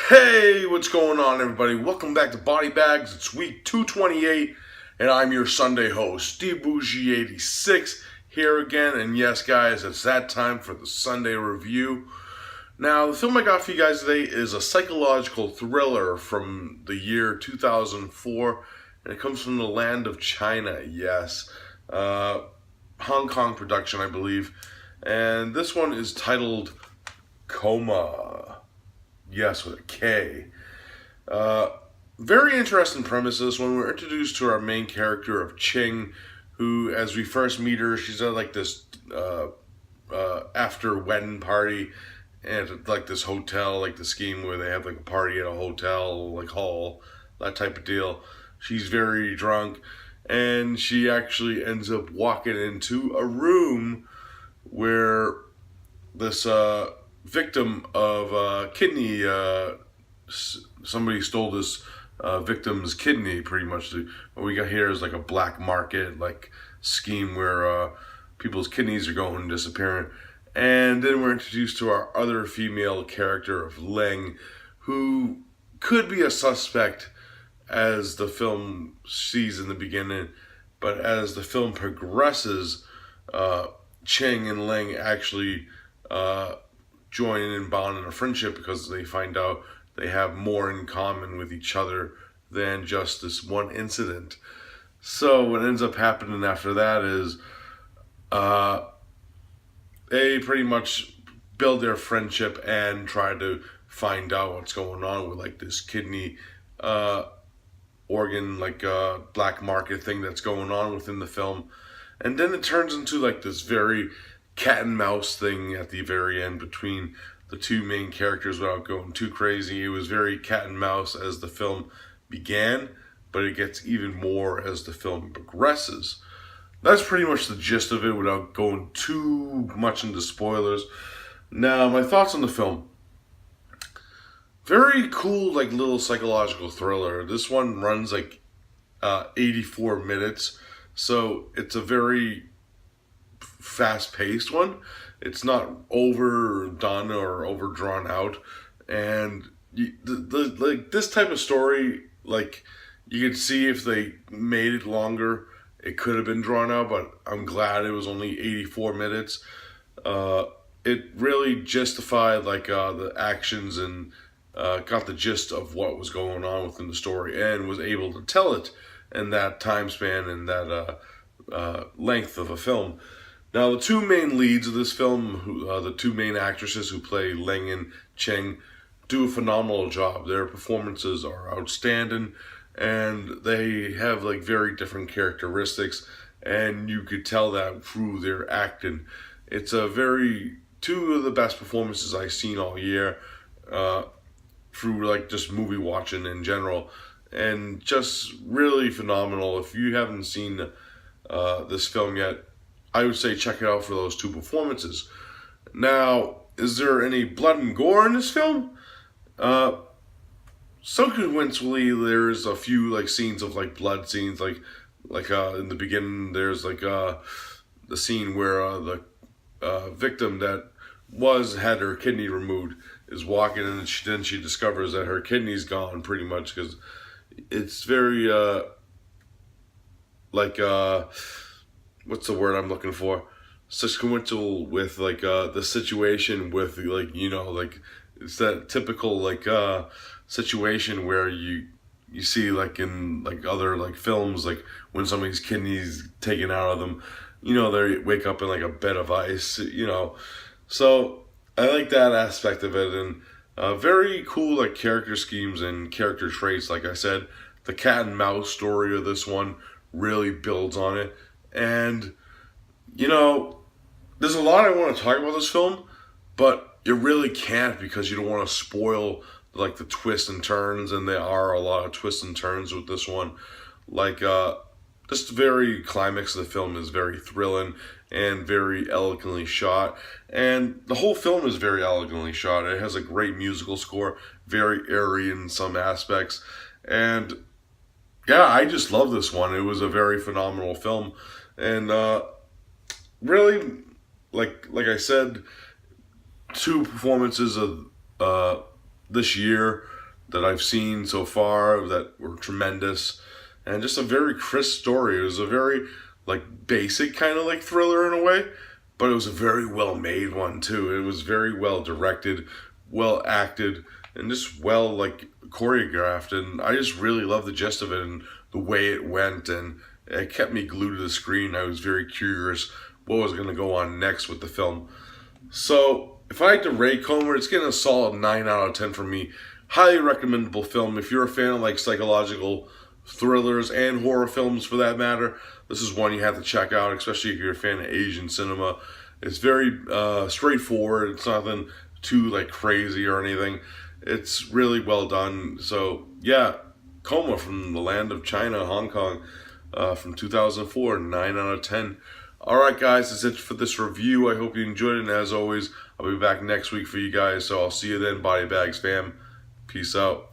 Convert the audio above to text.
Hey, what's going on, everybody? Welcome back to Body Bags. It's week 228, and I'm your Sunday host, Steve Bourgie86, here again. And yes, guys, it's that time for the Sunday review. Now, the film I got for you guys today is a psychological thriller from the year 2004, and it comes from the land of China, yes. Hong Kong production, I believe. And this one is titled Koma. Yes, with a K. Very interesting premises. When we're introduced to our main character of Ching, who, as we first meet her, she's at like this after wedding party and like this hotel, like the scheme where they have like a party at a hotel, like hall, that type of deal. She's very drunk, and she actually ends up walking into a room where this victim of kidney, somebody stole this victim's kidney, pretty much. What we got here is like a black market like scheme where people's kidneys are going and disappearing. And then we're introduced to our other female character of Leng, who could be a suspect as the film sees in the beginning, but as the film progresses, Cheng and Leng actually join and bond in a friendship because they find out they have more in common with each other than just this one incident. So what ends up happening after that is they pretty much build their friendship and try to find out what's going on with like this kidney organ, like black market thing that's going on within the film. And then it turns into like this very cat and mouse thing at the very end between the two main characters without going too crazy. It was very cat and mouse as the film began, but it gets even more as the film progresses. That's pretty much the gist of it without going too much into spoilers. Now, my thoughts on the film. Very cool, like little psychological thriller. This one runs like 84 minutes, so it's a very fast-paced one. It's not overdone or overdrawn out, and like this type of story, like you could see if they made it longer, it could have been drawn out. But I'm glad it was only 84 minutes. It really justified like the actions and got the gist of what was going on within the story, and was able to tell it in that time span and that length of a film. Now, the two main leads of this film, the two main actresses who play Leng and Cheng, do a phenomenal job. Their performances are outstanding, and they have like very different characteristics, and you could tell that through their acting. It's two of the best performances I've seen all year, through like just movie watching in general, and just really phenomenal. If you haven't seen this film yet, I would say check it out for those two performances. Now, is there any blood and gore in this film? So coincidentally, there's a few like scenes of like blood scenes, like in the beginning, there's like the scene where the victim that had her kidney removed is walking, and then she discovers that her kidney's gone, pretty much, because it's very what's the word I'm looking for? Such coincidental with like the situation with like, you know, like it's that typical like situation where you see like in like other like films, like when somebody's kidneys taken out of them, you know, they wake up in like a bed of ice, you know. So I like that aspect of it, and very cool like character schemes and character traits. Like I said, the cat and mouse story of this one really builds on it. And, you know, there's a lot I want to talk about this film, but you really can't because you don't want to spoil like the twists and turns, and there are a lot of twists and turns with this one. Like, just the very climax of the film is very thrilling and very elegantly shot, and the whole film is very elegantly shot. It has a great musical score, very airy in some aspects, and yeah, I just love this one. It was a very phenomenal film, and really, like I said, two performances of this year that I've seen so far that were tremendous, and just a very crisp story. It was a very like basic kind of like thriller in a way, but it was a very well made one too. It was very well directed, well acted, and just well like choreographed. And I just really loved the gist of it and the way it went, and it kept me glued to the screen. I was very curious what was going to go on next with the film. So if I had to rate Coma, it's getting a solid 9 out of 10 from me. Highly recommendable film. If you're a fan of like psychological thrillers and horror films for that matter, this is one you have to check out, especially if you're a fan of Asian cinema. It's very straightforward. It's nothing too like crazy or anything. It's really well done. So yeah, Coma from the land of China, Hong Kong, from 2004, 9 out of 10. Alright guys, that's it for this review. I hope you enjoyed it, and as always, I'll be back next week for you guys, so I'll see you then, Body Bags fam. Peace out.